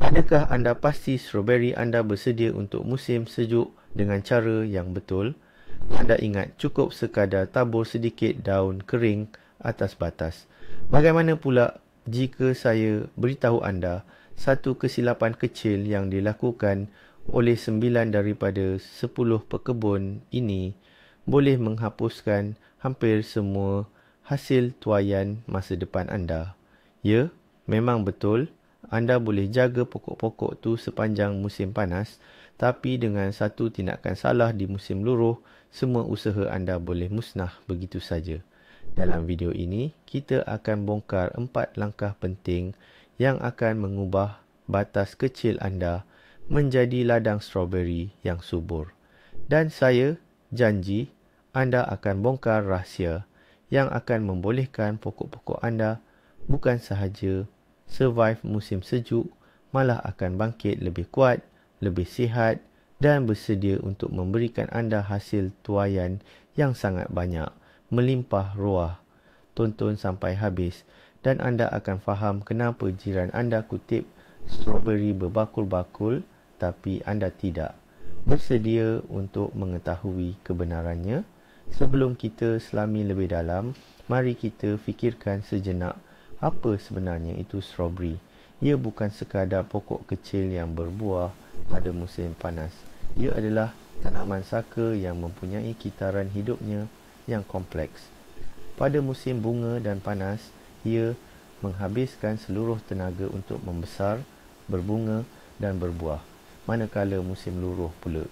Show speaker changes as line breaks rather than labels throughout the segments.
Adakah anda pasti strawberry anda bersedia untuk musim sejuk dengan cara yang betul? Anda ingat cukup sekadar tabur sedikit daun kering atas batas. Bagaimana pula jika saya beritahu anda satu kesilapan kecil yang dilakukan oleh 9 daripada 10 pekebun ini boleh menghapuskan hampir semua hasil tuaian masa depan anda? Ya, memang betul. Anda boleh jaga pokok-pokok tu sepanjang musim panas, tapi dengan satu tindakan salah di musim luruh, semua usaha anda boleh musnah begitu saja. Dalam video ini, kita akan bongkar 4 langkah penting yang akan mengubah batas kecil anda menjadi ladang strawberry yang subur. Dan saya janji anda akan bongkar rahsia yang akan membolehkan pokok-pokok anda bukan sahaja survive musim sejuk, malah akan bangkit lebih kuat, lebih sihat dan bersedia untuk memberikan anda hasil tuaian yang sangat banyak, melimpah ruah. Tonton sampai habis dan anda akan faham kenapa jiran anda kutip strawberry berbakul-bakul tapi anda tidak. Bersedia untuk mengetahui kebenarannya? Sebelum kita selami lebih dalam, mari kita fikirkan sejenak apa sebenarnya itu strawberry. Ia bukan sekadar pokok kecil yang berbuah pada musim panas. Ia adalah tanaman saka yang mempunyai kitaran hidupnya yang kompleks. Pada musim bunga dan panas, ia menghabiskan seluruh tenaga untuk membesar, berbunga dan berbuah. Manakala musim luruh pula,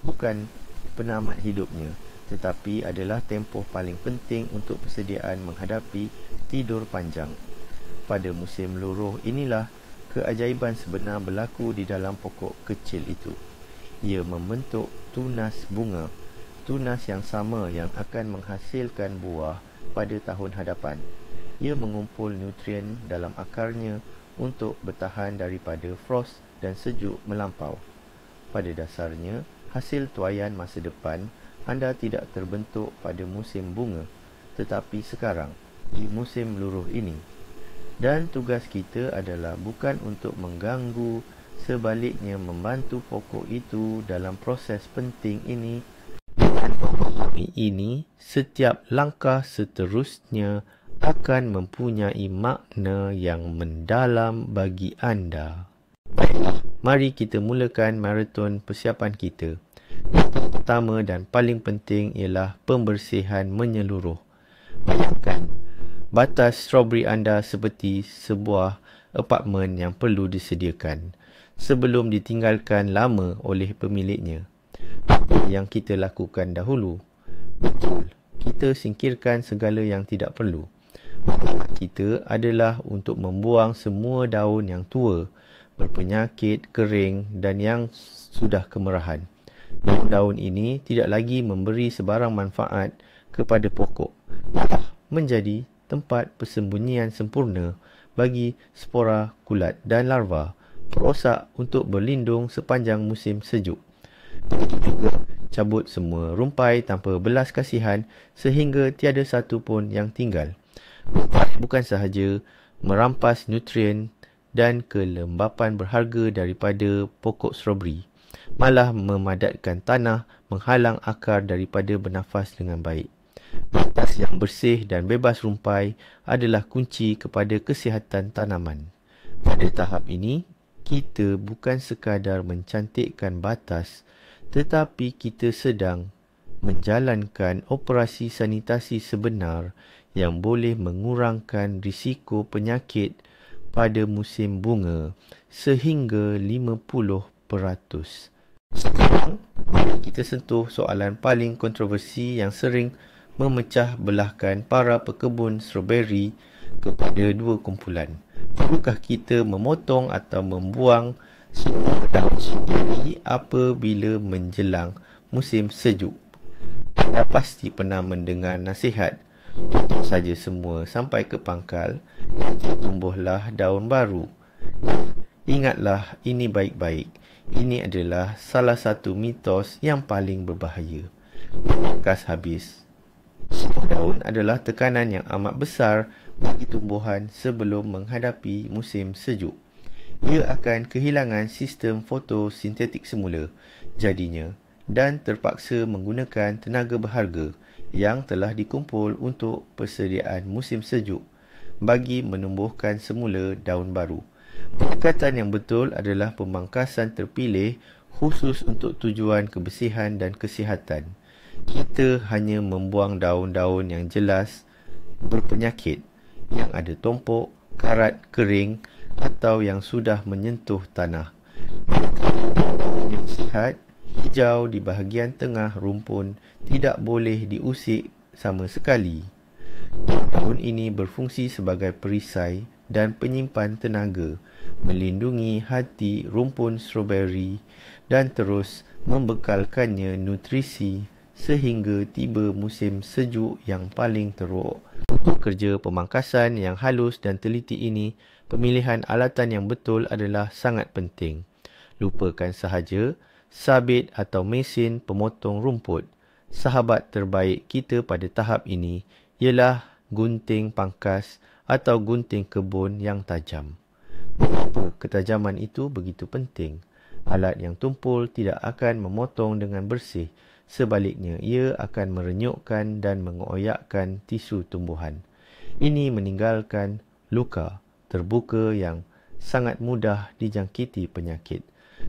bukan penamat hidupnya, tetapi adalah tempoh paling penting untuk persediaan menghadapi tidur panjang. Pada musim luruh inilah keajaiban sebenar berlaku di dalam pokok kecil itu. Ia membentuk tunas bunga, tunas yang sama yang akan menghasilkan buah pada tahun hadapan. Ia mengumpul nutrien dalam akarnya untuk bertahan daripada frost dan sejuk melampau. Pada dasarnya, hasil tuaian masa depan anda tidak terbentuk pada musim bunga, tetapi sekarang, di musim luruh ini. Dan tugas kita adalah bukan untuk mengganggu, sebaliknya membantu pokok itu dalam proses penting ini. Dengan memahami ini, setiap langkah seterusnya akan mempunyai makna yang mendalam bagi anda. Baiklah, mari kita mulakan maraton persiapan kita. Yang pertama dan paling penting ialah pembersihan menyeluruh. Bayangkan batas strawberry anda seperti sebuah apartmen yang perlu disediakan sebelum ditinggalkan lama oleh pemiliknya. Apa yang kita lakukan dahulu? Betul, kita singkirkan segala yang tidak perlu. Matlamat kita adalah untuk membuang semua daun yang tua, berpenyakit, kering dan yang sudah kemerahan. Daun-daun ini tidak lagi memberi sebarang manfaat kepada pokok, malah menjadi tempat persembunyian sempurna bagi spora kulat dan larva perosak untuk berlindung sepanjang musim sejuk. Begitu juga cabut semua rumpai tanpa belas kasihan sehingga tiada satu pun yang tinggal. Rumpai bukan sahaja merampas nutrien dan kelembapan berharga daripada pokok strawberry, malah memadatkan tanah, menghalang akar daripada bernafas dengan baik. Batas yang bersih dan bebas rumpai adalah kunci kepada kesihatan tanaman. Pada tahap ini, kita bukan sekadar mencantikkan batas, tetapi kita sedang menjalankan operasi sanitasi sebenar yang boleh mengurangkan risiko penyakit pada musim bunga sehingga 50%. Sekarang, mari kita sentuh soalan paling kontroversi yang sering memecah belahkan para pekebun strawberry kepada dua kumpulan. Perlukah kita memotong atau membuang semua daun strawberry apabila menjelang musim sejuk? Anda pasti pernah mendengar nasihat, potong saja semua sampai ke pangkal, nanti tumbuhlah daun baru. Ingatlah ini baik-baik. Ini adalah salah satu mitos yang paling berbahaya. Pangkas habis. Daun adalah tekanan yang amat besar bagi tumbuhan sebelum menghadapi musim sejuk. ia akan kehilangan sistem fotosintetik semula jadinya dan terpaksa menggunakan tenaga berharga yang telah dikumpul untuk persediaan musim sejuk bagi menumbuhkan semula daun baru. Pendekatan yang betul adalah pemangkasan terpilih khusus untuk tujuan kebersihan dan kesihatan. Kita hanya membuang daun-daun yang jelas berpenyakit, yang ada tompok, karat, kering atau yang sudah menyentuh tanah. Yang sihat, hijau di bahagian tengah rumpun tidak boleh diusik sama sekali. Daun ini berfungsi sebagai perisai dan penyimpan tenaga, melindungi hati rumpun stroberi dan terus membekalkannya nutrisi sehingga tiba musim sejuk yang paling teruk. Untuk kerja pemangkasan yang halus dan teliti ini, pemilihan alatan yang betul adalah sangat penting. Lupakan sahaja sabit atau mesin pemotong rumput. Sahabat terbaik kita pada tahap ini ialah gunting pangkas atau gunting kebun yang tajam. Mengapa ketajaman itu begitu penting? Alat yang tumpul tidak akan memotong dengan bersih. Sebaliknya, ia akan merenyukkan dan mengoyakkan tisu tumbuhan. Ini meninggalkan luka terbuka yang sangat mudah dijangkiti penyakit.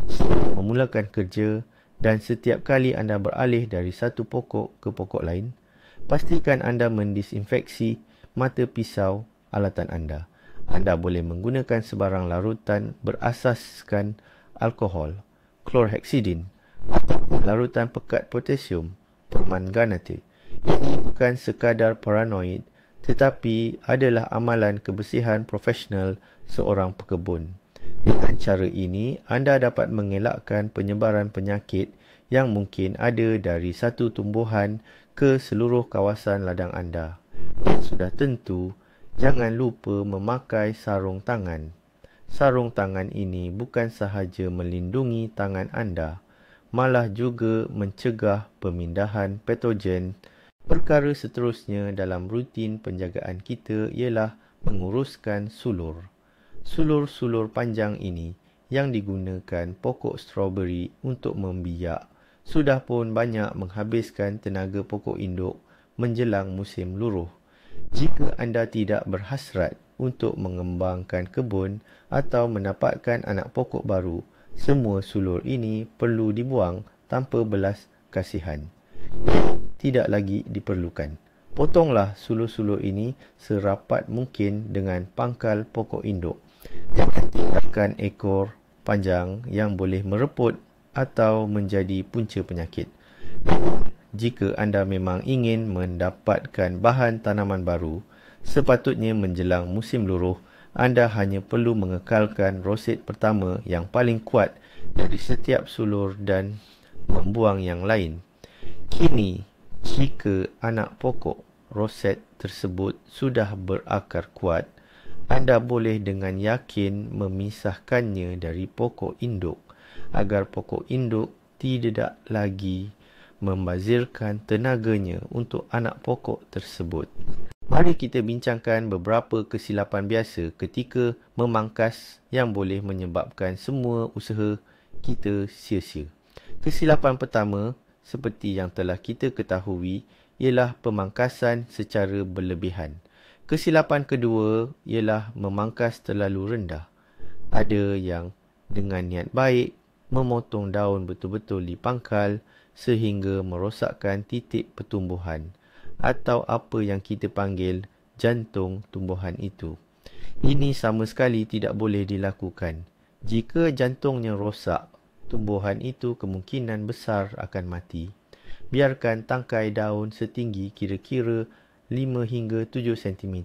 Sebelum memulakan kerja dan setiap kali anda beralih dari satu pokok ke pokok lain, pastikan anda mendisinfeksi mata pisau alatan anda. Anda boleh menggunakan sebarang larutan berasaskan alkohol, chlorhexidine, atau larutan pekat potasium, permanganate. Ini bukan sekadar paranoid, tetapi adalah amalan kebersihan profesional seorang pekebun. Dengan cara ini, anda dapat mengelakkan penyebaran penyakit yang mungkin ada dari satu tumbuhan ke seluruh kawasan ladang anda. Dan sudah tentu, jangan lupa memakai sarung tangan. Sarung tangan ini bukan sahaja melindungi tangan anda, malah juga mencegah pemindahan patogen. Perkara seterusnya dalam rutin penjagaan kita ialah menguruskan sulur. Sulur-sulur panjang ini yang digunakan pokok stroberi untuk membiak sudah pun banyak menghabiskan tenaga pokok induk menjelang musim luruh. Jika anda tidak berhasrat untuk mengembangkan kebun atau mendapatkan anak pokok baru, semua sulur ini perlu dibuang tanpa belas kasihan. Tidak lagi diperlukan. Potonglah sulur-sulur ini serapat mungkin dengan pangkal pokok induk. Jangan tinggalkan ekor panjang yang boleh mereput atau menjadi punca penyakit. Jika anda memang ingin mendapatkan bahan tanaman baru, sepatutnya menjelang musim luruh, anda hanya perlu mengekalkan roset pertama yang paling kuat dari setiap sulur dan membuang yang lain. Kini, jika anak pokok roset tersebut sudah berakar kuat, anda boleh dengan yakin memisahkannya dari pokok induk agar pokok induk tidak lagi membazirkan tenaganya untuk anak pokok tersebut. Mari kita bincangkan beberapa kesilapan biasa ketika memangkas yang boleh menyebabkan semua usaha kita sia-sia. Kesilapan pertama, seperti yang telah kita ketahui, ialah pemangkasan secara berlebihan. Kesilapan kedua ialah memangkas terlalu rendah. Ada yang dengan niat baik memotong daun betul-betul di pangkal sehingga merosakkan titik pertumbuhan atau apa yang kita panggil jantung tumbuhan itu. Ini sama sekali tidak boleh dilakukan. Jika jantungnya rosak, tumbuhan itu kemungkinan besar akan mati. Biarkan tangkai daun setinggi kira-kira 5 hingga 7 cm.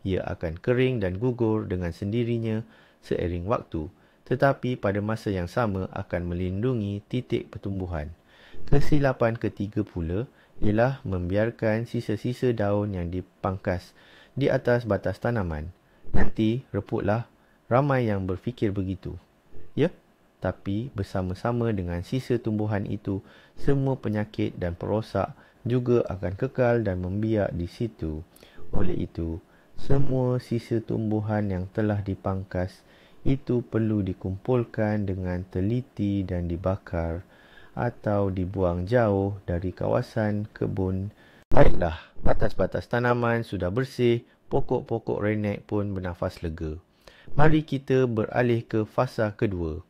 Ia akan kering dan gugur dengan sendirinya seiring waktu, tetapi pada masa yang sama akan melindungi titik pertumbuhan. Kesilapan ketiga pula ialah membiarkan sisa-sisa daun yang dipangkas di atas batas tanaman. Nanti reputlah. Ramai yang berfikir begitu. Ya, tapi bersama-sama dengan sisa tumbuhan itu, semua penyakit dan perosak juga akan kekal dan membiak di situ. Oleh itu, semua sisa tumbuhan yang telah dipangkas itu perlu dikumpulkan dengan teliti dan dibakar atau dibuang jauh dari kawasan kebun. Baiklah, batas-batas tanaman sudah bersih, pokok-pokok renek pun bernafas lega. Mari kita beralih ke fasa kedua,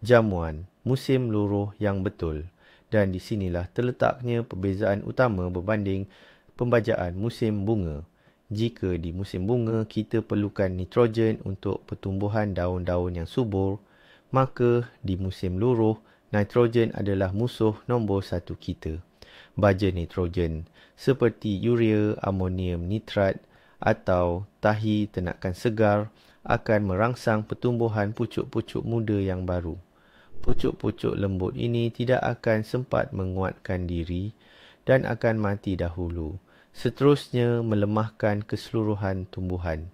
jamuan, musim luruh yang betul. Dan di sinilah terletaknya perbezaan utama berbanding pembajaan musim bunga. Jika di musim bunga kita perlukan nitrogen untuk pertumbuhan daun-daun yang subur, maka di musim luruh, nitrogen adalah musuh nombor satu kita. Baja nitrogen seperti urea, amonium nitrat atau tahi tenakan segar akan merangsang pertumbuhan pucuk-pucuk muda yang baru. Pucuk-pucuk lembut ini tidak akan sempat menguatkan diri dan akan mati dahulu. Seterusnya melemahkan keseluruhan tumbuhan.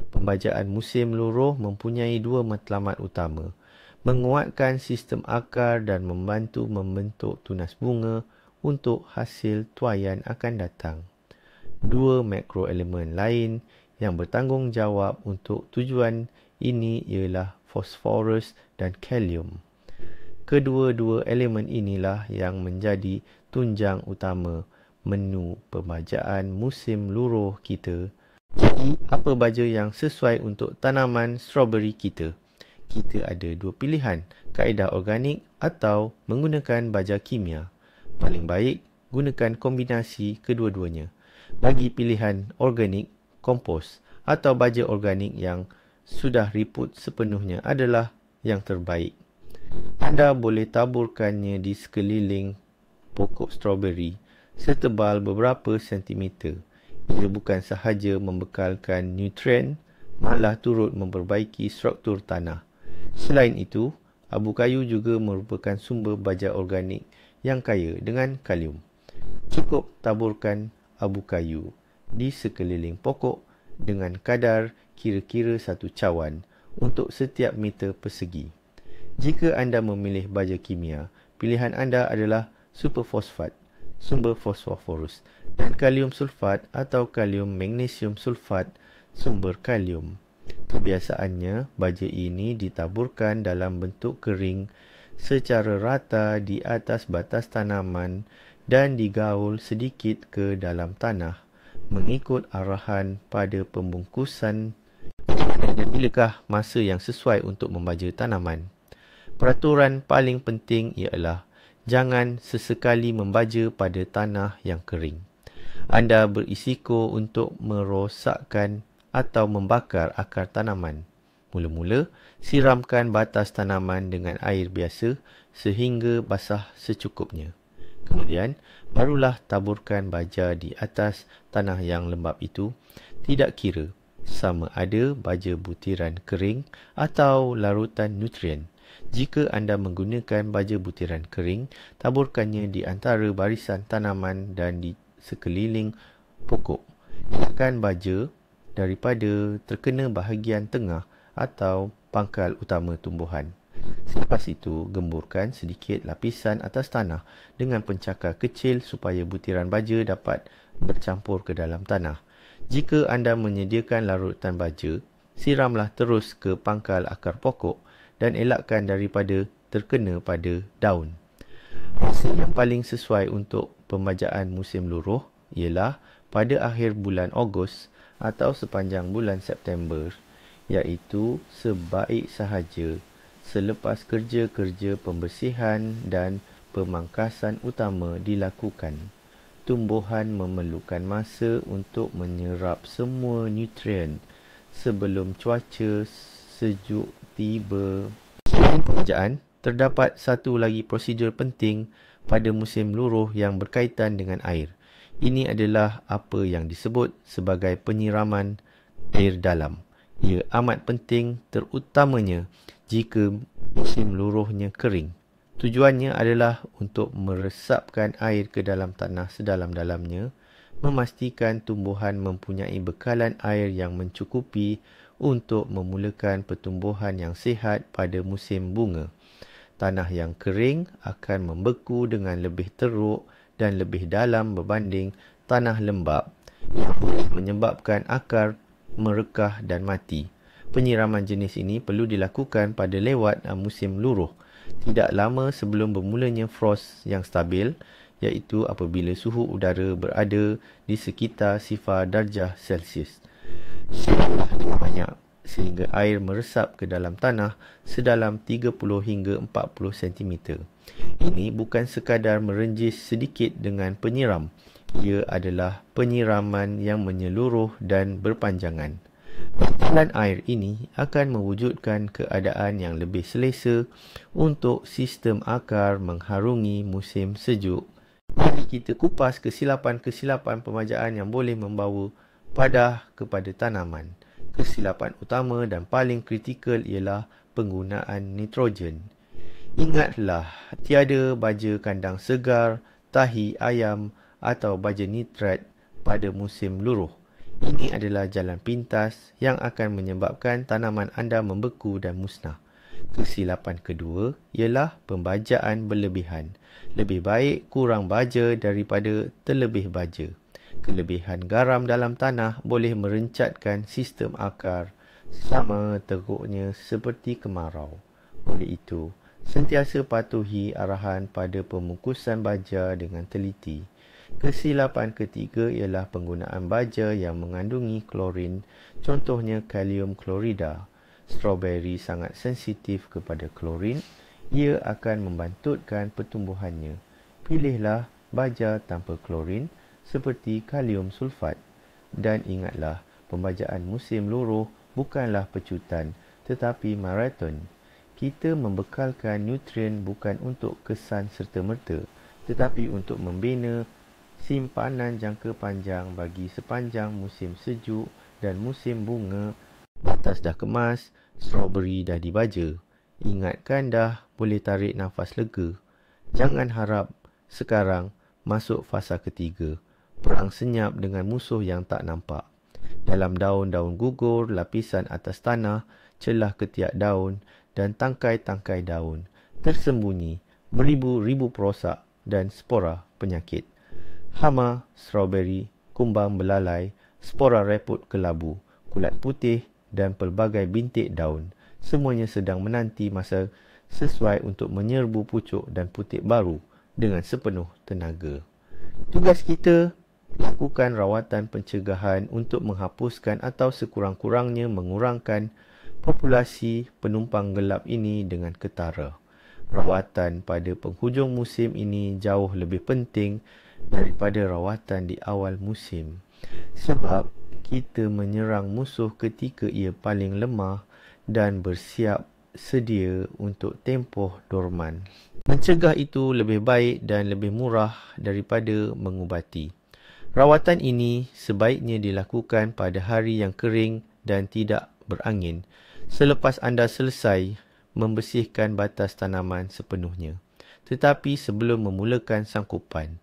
Pembajaan musim luruh mempunyai dua matlamat utama: menguatkan sistem akar dan membantu membentuk tunas bunga untuk hasil tuaian akan datang. Dua makroelemen lain yang bertanggungjawab untuk tujuan ini ialah fosforus dan kalium. Kedua-dua elemen inilah yang menjadi tunjang utama menu pembajaan musim luruh kita. Jadi, apa baja yang sesuai untuk tanaman strawberry kita? Kita ada dua pilihan, kaedah organik atau menggunakan baja kimia. Paling baik, gunakan kombinasi kedua-duanya. Bagi pilihan organik, kompos atau baja organik yang sudah riput sepenuhnya adalah yang terbaik. Anda boleh taburkannya di sekeliling pokok strawberry setebal beberapa sentimeter. Ia bukan sahaja membekalkan nutrien, malah turut memperbaiki struktur tanah. Selain itu, abu kayu juga merupakan sumber baja organik yang kaya dengan kalium. Cukup taburkan abu kayu di sekeliling pokok dengan kadar kira-kira 1 cawan untuk setiap meter persegi. Jika anda memilih baja kimia, pilihan anda adalah superfosfat, sumber fosforus, dan kalium sulfat atau kalium magnesium sulfat, sumber kalium. Kebiasaannya, baja ini ditaburkan dalam bentuk kering secara rata di atas batas tanaman dan digaul sedikit ke dalam tanah mengikut arahan pada pembungkusan. Bilakah masa yang sesuai untuk membaja tanaman? Peraturan paling penting ialah jangan sesekali membaja pada tanah yang kering. Anda berisiko untuk merosakkan atau membakar akar tanaman. Mula-mula, siramkan batas tanaman dengan air biasa sehingga basah secukupnya. Kemudian, barulah taburkan baja di atas tanah yang lembap itu, tidak kira sama ada baja butiran kering atau larutan nutrien. Jika anda menggunakan baja butiran kering, taburkannya di antara barisan tanaman dan di sekeliling pokok. Elakkan baja daripada terkena bahagian tengah atau pangkal utama tumbuhan. Selepas itu, gemburkan sedikit lapisan atas tanah dengan pencakar kecil supaya butiran baja dapat bercampur ke dalam tanah. Jika anda menyediakan larutan baja, siramlah terus ke pangkal akar pokok dan elakkan daripada terkena pada daun. Masa yang paling sesuai untuk pembajaan musim luruh ialah pada akhir bulan Ogos atau sepanjang bulan September, iaitu sebaik sahaja selepas kerja-kerja pembersihan dan pemangkasan utama dilakukan. Tumbuhan memerlukan masa untuk menyerap semua nutrien sebelum cuaca sejuk tiba. Selain pembajaan, terdapat satu lagi prosedur penting pada musim luruh yang berkaitan dengan air. Ini adalah apa yang disebut sebagai penyiraman air dalam. Ia amat penting terutamanya jika musim luruhnya kering. Tujuannya adalah untuk meresapkan air ke dalam tanah sedalam-dalamnya, memastikan tumbuhan mempunyai bekalan air yang mencukupi untuk memulakan pertumbuhan yang sihat pada musim bunga. Tanah yang kering akan membeku dengan lebih teruk dan lebih dalam berbanding tanah lembap yang boleh menyebabkan akar merekah dan mati. Penyiraman jenis ini perlu dilakukan pada lewat musim luruh, tidak lama sebelum bermulanya frost yang stabil, iaitu apabila suhu udara berada di sekitar 0 darjah Celsius. Sudahlah lebih banyak sehingga air meresap ke dalam tanah sedalam 30 hingga 40 cm. Ini bukan sekadar merenjis sedikit dengan penyiram. Ia adalah penyiraman yang menyeluruh dan berpanjangan. Bantuan air ini akan mewujudkan keadaan yang lebih selesa untuk sistem akar mengharungi musim sejuk. Mari kita kupas kesilapan-kesilapan pemajaan yang boleh membawa padah kepada tanaman. Kesilapan utama dan paling kritikal ialah penggunaan nitrogen. Ingatlah, tiada baja kandang segar, tahi ayam atau baja nitrat pada musim luruh. Ini adalah jalan pintas yang akan menyebabkan tanaman anda membeku dan musnah. Kesilapan kedua ialah pembajaan berlebihan. Lebih baik kurang baja daripada terlebih baja. Kelebihan garam dalam tanah boleh merencatkan sistem akar sama teruknya seperti kemarau. Oleh itu, sentiasa patuhi arahan pada pemukusan baja dengan teliti. Kesilapan ketiga ialah penggunaan baja yang mengandungi klorin, contohnya kalium klorida. Strawberry sangat sensitif kepada klorin, ia akan membantutkan pertumbuhannya. Pilihlah baja tanpa klorin seperti kalium sulfat. Dan ingatlah, pembajaan musim luruh bukanlah pecutan tetapi maraton. Kita membekalkan nutrien bukan untuk kesan serta-merta, tetapi untuk membina simpanan jangka panjang bagi sepanjang musim sejuk dan musim bunga. Batas dah kemas, strawberry dah dibaja. Ingatkan dah boleh tarik nafas lega. Jangan harap sekarang masuk fasa ketiga, perang senyap dengan musuh yang tak nampak. Dalam daun-daun gugur, lapisan atas tanah, celah ketiak daun dan tangkai-tangkai daun tersembunyi beribu-ribu perosak dan spora penyakit. Hama strawberry, kumbang belalai, spora repot kelabu, kulat putih dan pelbagai bintik daun. Semuanya sedang menanti masa sesuai untuk menyerbu pucuk dan putik baru dengan sepenuh tenaga. Tugas kita, lakukan rawatan pencegahan untuk menghapuskan atau sekurang-kurangnya mengurangkan populasi penumpang gelap ini dengan ketara. Rawatan pada penghujung musim ini jauh lebih penting daripada rawatan di awal musim, sebab kita menyerang musuh ketika ia paling lemah dan bersiap sedia untuk tempoh dorman. Mencegah itu lebih baik dan lebih murah daripada mengubati. Rawatan ini sebaiknya dilakukan pada hari yang kering dan tidak berangin, selepas anda selesai membersihkan batas tanaman sepenuhnya. Tetapi sebelum memulakan sangkupan,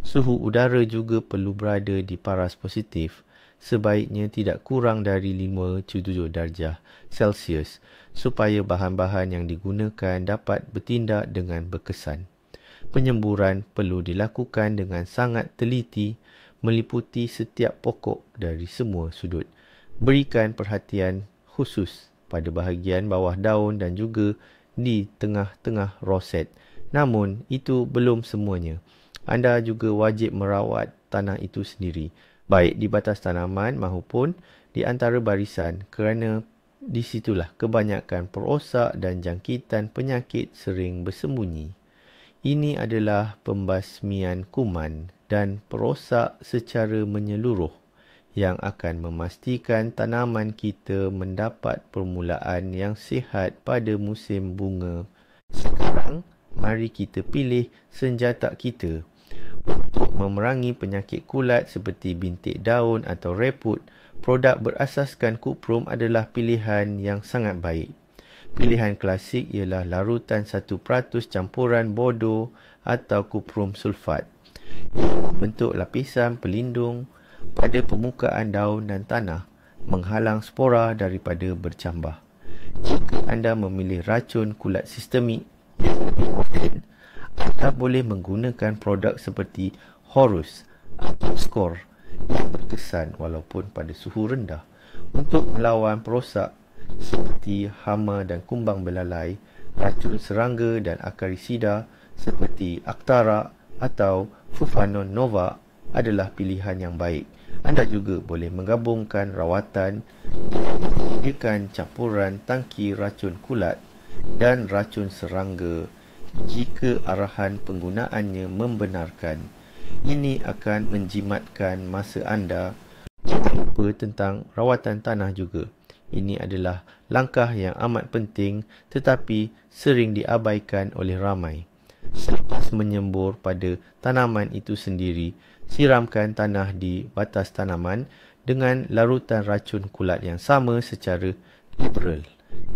suhu udara juga perlu berada di paras positif, sebaiknya tidak kurang dari 5-7 darjah Celsius, supaya bahan-bahan yang digunakan dapat bertindak dengan berkesan. Penyemburan perlu dilakukan dengan sangat teliti, meliputi setiap pokok dari semua sudut. Berikan perhatian khusus pada bahagian bawah daun dan juga di tengah-tengah roset. Namun, itu belum semuanya. Anda juga wajib merawat tanah itu sendiri, baik di batas tanaman maupun di antara barisan, kerana di situlah kebanyakan perosak dan jangkitan penyakit sering bersembunyi. Ini adalah pembasmian kuman dan perosak secara menyeluruh yang akan memastikan tanaman kita mendapat permulaan yang sihat pada musim bunga. Sekarang, mari kita pilih senjata kita. Untuk memerangi penyakit kulat seperti bintik daun atau reput, produk berasaskan kuprum adalah pilihan yang sangat baik. Pilihan klasik ialah larutan 1% campuran bodo atau kuprum sulfat. Bentuk lapisan pelindung pada permukaan daun dan tanah, menghalang spora daripada bercambah. Jika anda memilih racun kulat sistemik, anda boleh menggunakan produk seperti Horus atau Skor yang berkesan walaupun pada suhu rendah untuk melawan perosak seperti hama dan kumbang belalai, racun serangga dan akarisida seperti Actara atau Fufanon nova adalah pilihan yang baik. Anda juga boleh menggabungkan rawatan dengan campuran tangki racun kulat dan racun serangga jika arahan penggunaannya membenarkan. Ini akan menjimatkan masa anda. Jangan lupa tentang rawatan tanah juga. Ini adalah langkah yang amat penting tetapi sering diabaikan oleh ramai. Selepas menyembur pada tanaman itu sendiri, siramkan tanah di batas tanaman dengan larutan racun kulat yang sama secara liberal.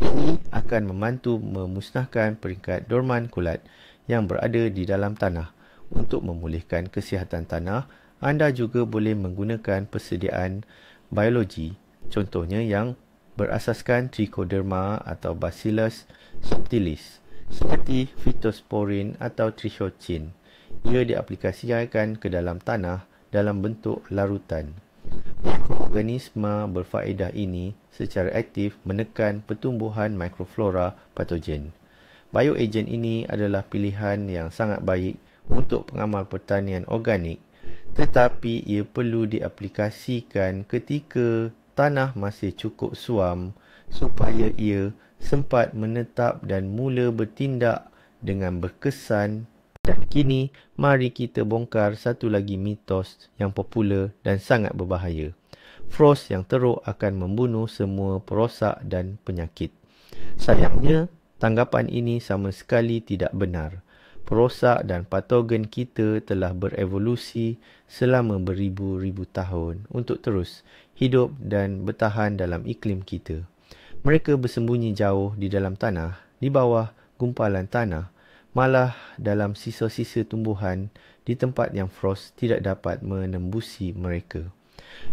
Ini akan membantu memusnahkan peringkat dorman kulat yang berada di dalam tanah. Untuk memulihkan kesihatan tanah, anda juga boleh menggunakan persediaan biologi, contohnya yang berasaskan Trichoderma atau Bacillus subtilis, seperti Phytosporin atau Trichochin. Ia diaplikasikan ke dalam tanah dalam bentuk larutan. Mikroorganisma berfaedah ini secara aktif menekan pertumbuhan mikroflora patogen. Bioagen ini adalah pilihan yang sangat baik untuk pengamal pertanian organik, tetapi ia perlu diaplikasikan ketika tanah masih cukup suam supaya ia sempat menetap dan mula bertindak dengan berkesan. Dan kini, mari kita bongkar satu lagi mitos yang popular dan sangat berbahaya. Frost yang teruk akan membunuh semua perosak dan penyakit. Sayangnya, tanggapan ini sama sekali tidak benar. Perosak dan patogen kita telah berevolusi selama beribu-ribu tahun untuk terus hidup dan bertahan dalam iklim kita. Mereka bersembunyi jauh di dalam tanah, di bawah gumpalan tanah, malah dalam sisa-sisa tumbuhan di tempat yang frost tidak dapat menembusi mereka.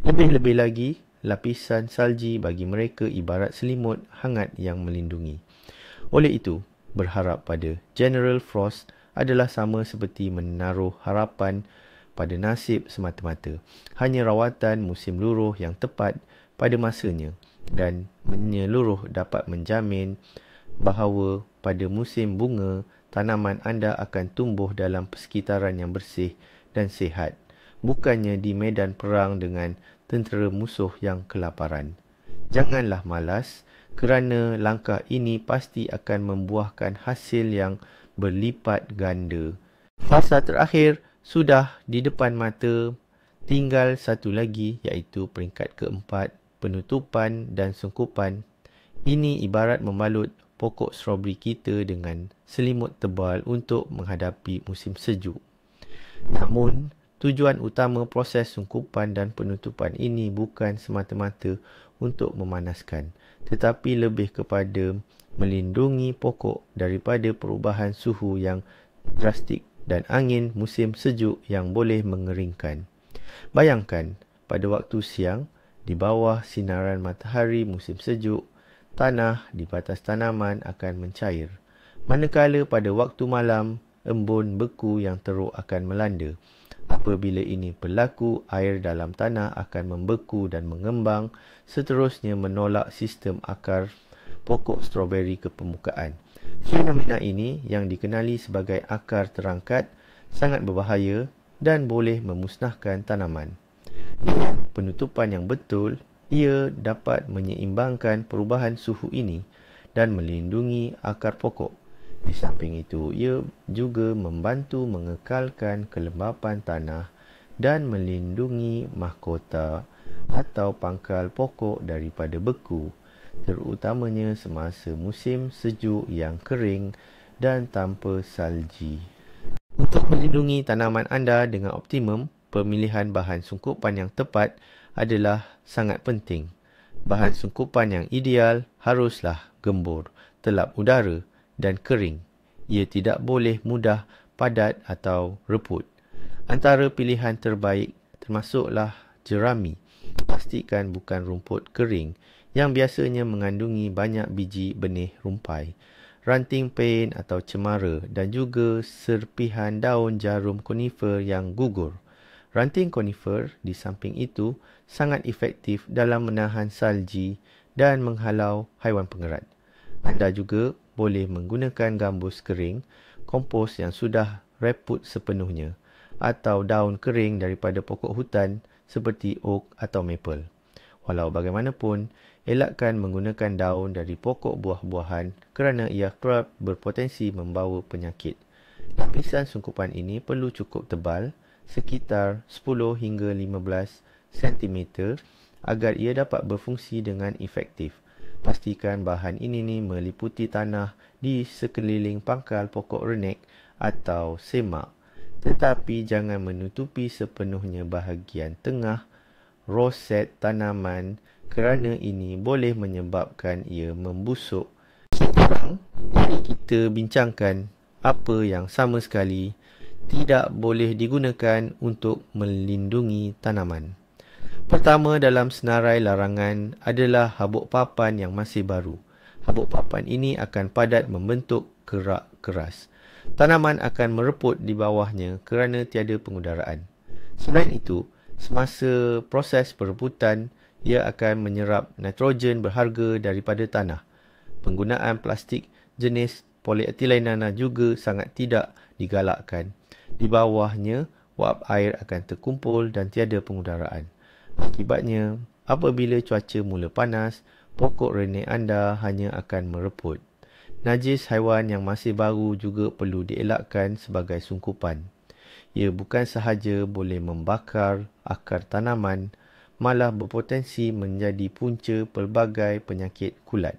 Lebih-lebih lagi, lapisan salji bagi mereka ibarat selimut hangat yang melindungi. Oleh itu, berharap pada General Frost adalah sama seperti menaruh harapan pada nasib semata-mata. Hanya rawatan musim luruh yang tepat pada masanya dan menyeluruh dapat menjamin bahawa pada musim bunga, tanaman anda akan tumbuh dalam persekitaran yang bersih dan sihat, bukannya di medan perang dengan tentera musuh yang kelaparan. Janganlah malas, kerana langkah ini pasti akan membuahkan hasil yang berlipat ganda. Fasa terakhir sudah di depan mata, tinggal satu lagi iaitu peringkat keempat, penutupan dan sungkupan. Ini ibarat membalut pokok strawberry kita dengan selimut tebal untuk menghadapi musim sejuk. Namun, tujuan utama proses sungkupan dan penutupan ini bukan semata-mata untuk memanaskan, tetapi lebih kepada melindungi pokok daripada perubahan suhu yang drastik dan angin musim sejuk yang boleh mengeringkan. Bayangkan, pada waktu siang, di bawah sinaran matahari musim sejuk, tanah di batas tanaman akan mencair. Manakala pada waktu malam, embun beku yang teruk akan melanda. Apabila ini berlaku, air dalam tanah akan membeku dan mengembang, seterusnya menolak sistem akar pokok stroberi ke permukaan. Fenomena ini yang dikenali sebagai akar terangkat sangat berbahaya dan boleh memusnahkan tanaman. Dengan penutupan yang betul, ia dapat menyeimbangkan perubahan suhu ini dan melindungi akar pokok. Di samping itu, ia juga membantu mengekalkan kelembapan tanah dan melindungi mahkota atau pangkal pokok daripada beku, terutamanya semasa musim sejuk yang kering dan tanpa salji. Untuk melindungi tanaman anda dengan optimum, pemilihan bahan sungkupan yang tepat adalah sangat penting. Bahan sungkupan yang ideal haruslah gembur, telap udara dan kering. Ia tidak boleh mudah padat atau reput. Antara pilihan terbaik termasuklah jerami. Pastikan bukan rumput kering yang biasanya mengandungi banyak biji benih rumpai, ranting pain atau cemara dan juga serpihan daun jarum konifer yang gugur. Ranting konifer di samping itu sangat efektif dalam menahan salji dan menghalau haiwan pengerat. Anda juga boleh menggunakan gambus kering, kompos yang sudah reput sepenuhnya, atau daun kering daripada pokok hutan seperti oak atau maple. Walau bagaimanapun, elakkan menggunakan daun dari pokok buah-buahan kerana ia kerap berpotensi membawa penyakit. Lapisan sungkupan ini perlu cukup tebal, sekitar 10 hingga 15 cm agar ia dapat berfungsi dengan efektif. Pastikan bahan ini meliputi tanah di sekeliling pangkal pokok renek atau semak, tetapi jangan menutupi sepenuhnya bahagian tengah roset tanaman kerana ini boleh menyebabkan ia membusuk. Sekarang, mari kita bincangkan apa yang sama sekali tidak boleh digunakan untuk melindungi tanaman. Pertama dalam senarai larangan adalah habuk papan yang masih baru. Habuk papan ini akan padat membentuk kerak keras. Tanaman akan mereput di bawahnya kerana tiada pengudaraan. Selain itu, semasa proses pereputan, ia akan menyerap nitrogen berharga daripada tanah. Penggunaan plastik jenis polyethylene juga sangat tidak digalakkan. Di bawahnya, wap air akan terkumpul dan tiada pengudaraan. Akibatnya, apabila cuaca mula panas, pokok renek anda hanya akan mereput. Najis haiwan yang masih baru juga perlu dielakkan sebagai sungkupan. Ia bukan sahaja boleh membakar akar tanaman, malah berpotensi menjadi punca pelbagai penyakit kulat.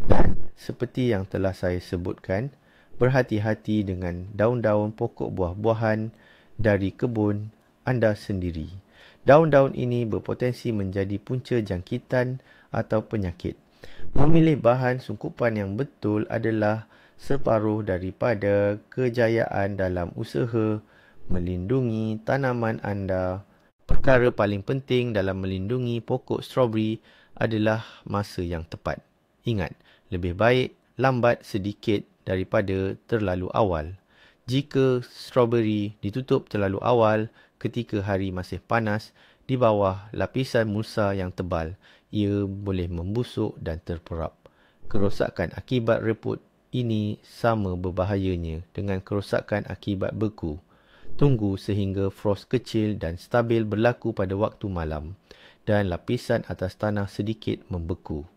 Dan seperti yang telah saya sebutkan, berhati-hati dengan daun-daun pokok buah-buahan dari kebun anda sendiri. Daun-daun ini berpotensi menjadi punca jangkitan atau penyakit. Memilih bahan sungkupan yang betul adalah separuh daripada kejayaan dalam usaha melindungi tanaman anda. Perkara paling penting dalam melindungi pokok stroberi adalah masa yang tepat. Ingat, lebih baik lambat sedikit daripada terlalu awal. Jika stroberi ditutup terlalu awal ketika hari masih panas di bawah lapisan mulsa yang tebal, ia boleh membusuk dan terperap. Kerosakan akibat reput ini sama berbahayanya dengan kerosakan akibat beku. Tunggu sehingga frost kecil dan stabil berlaku pada waktu malam dan lapisan atas tanah sedikit membeku.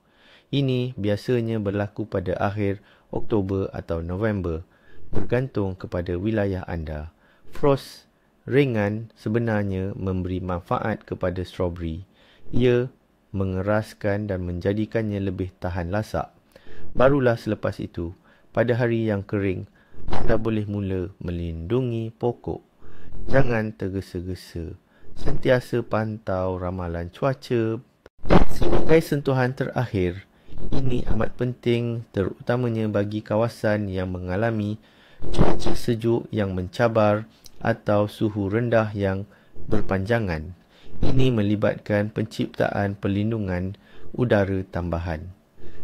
Ini biasanya berlaku pada akhir Oktober atau November, bergantung kepada wilayah anda. Frost ringan sebenarnya memberi manfaat kepada stroberi. Ia mengeraskan dan menjadikannya lebih tahan lasak. Barulah selepas itu, pada hari yang kering, anda boleh mula melindungi pokok. Jangan tergesa-gesa. Sentiasa pantau ramalan cuaca. Sebagai sentuhan terakhir, ini amat penting terutamanya bagi kawasan yang mengalami cuaca sejuk yang mencabar atau suhu rendah yang berpanjangan. Ini melibatkan penciptaan perlindungan udara tambahan.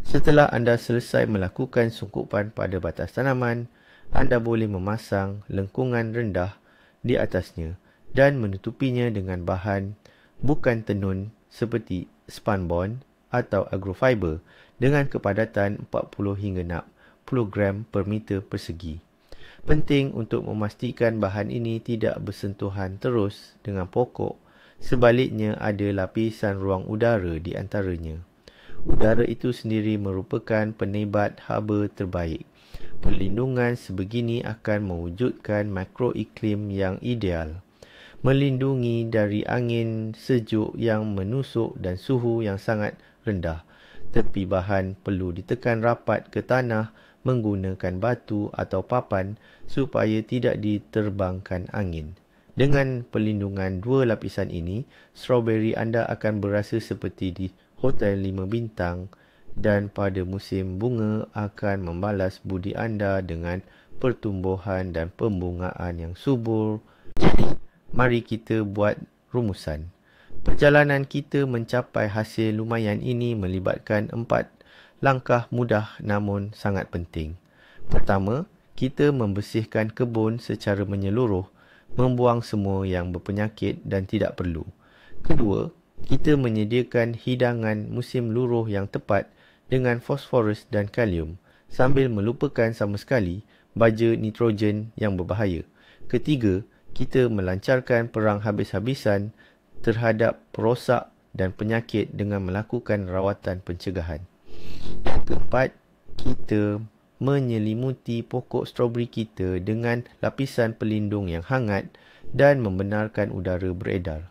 Setelah anda selesai melakukan sungkupan pada batas tanaman, anda boleh memasang lengkungan rendah di atasnya dan menutupinya dengan bahan bukan tenun seperti spunbond atau agrofiber dengan kepadatan 40 hingga 60 gram per meter persegi. Penting untuk memastikan bahan ini tidak bersentuhan terus dengan pokok, sebaliknya ada lapisan ruang udara di antaranya. Udara itu sendiri merupakan penebat haba terbaik. Perlindungan sebegini akan mewujudkan makroiklim yang ideal, melindungi dari angin sejuk yang menusuk dan suhu yang sangat rendah. Tepi bahan perlu ditekan rapat ke tanah menggunakan batu atau papan supaya tidak diterbangkan angin. Dengan perlindungan dua lapisan ini, stroberi anda akan berasa seperti di hotel 5 bintang dan pada musim bunga akan membalas budi anda dengan pertumbuhan dan pembungaan yang subur. Jadi, mari kita buat rumusan. Perjalanan kita mencapai hasil lumayan ini melibatkan 4 langkah mudah namun sangat penting. Pertama, kita membersihkan kebun secara menyeluruh, membuang semua yang berpenyakit dan tidak perlu. Kedua, Kita menyediakan hidangan musim luruh yang tepat dengan fosforus dan kalium sambil melupakan sama sekali baja nitrogen yang berbahaya. Ketiga, kita melancarkan perang habis-habisan terhadap perosak dan penyakit dengan melakukan rawatan pencegahan. Keempat, kita menyelimuti pokok stroberi kita dengan lapisan pelindung yang hangat dan membenarkan udara beredar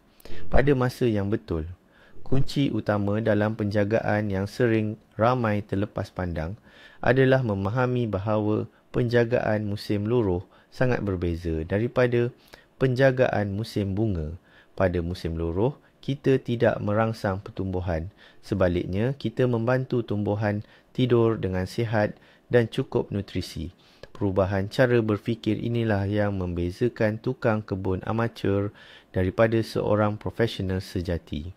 pada masa yang betul. Kunci utama dalam penjagaan yang sering ramai terlepas pandang adalah memahami bahawa penjagaan musim luruh sangat berbeza daripada penjagaan musim bunga. Pada musim luruh, kita tidak merangsang pertumbuhan. Sebaliknya, kita membantu tumbuhan tidur dengan sihat dan cukup nutrisi. Perubahan cara berfikir inilah yang membezakan tukang kebun amatur daripada seorang profesional sejati.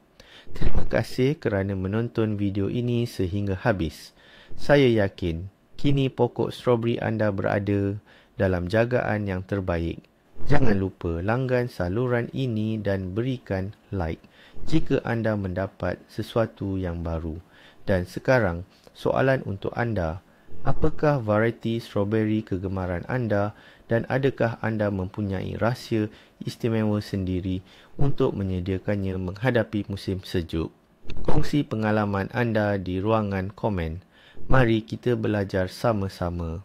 Terima kasih kerana menonton video ini sehingga habis. Saya yakin kini pokok stroberi anda berada dalam jagaan yang terbaik. Jangan lupa langgan saluran ini dan berikan like jika anda mendapat sesuatu yang baru. Dan sekarang, soalan untuk anda. Apakah varieti stroberi kegemaran anda dan adakah anda mempunyai rahsia istimewa sendiri untuk menyediakannya menghadapi musim sejuk? Kongsi pengalaman anda di ruangan komen. Mari kita belajar sama-sama.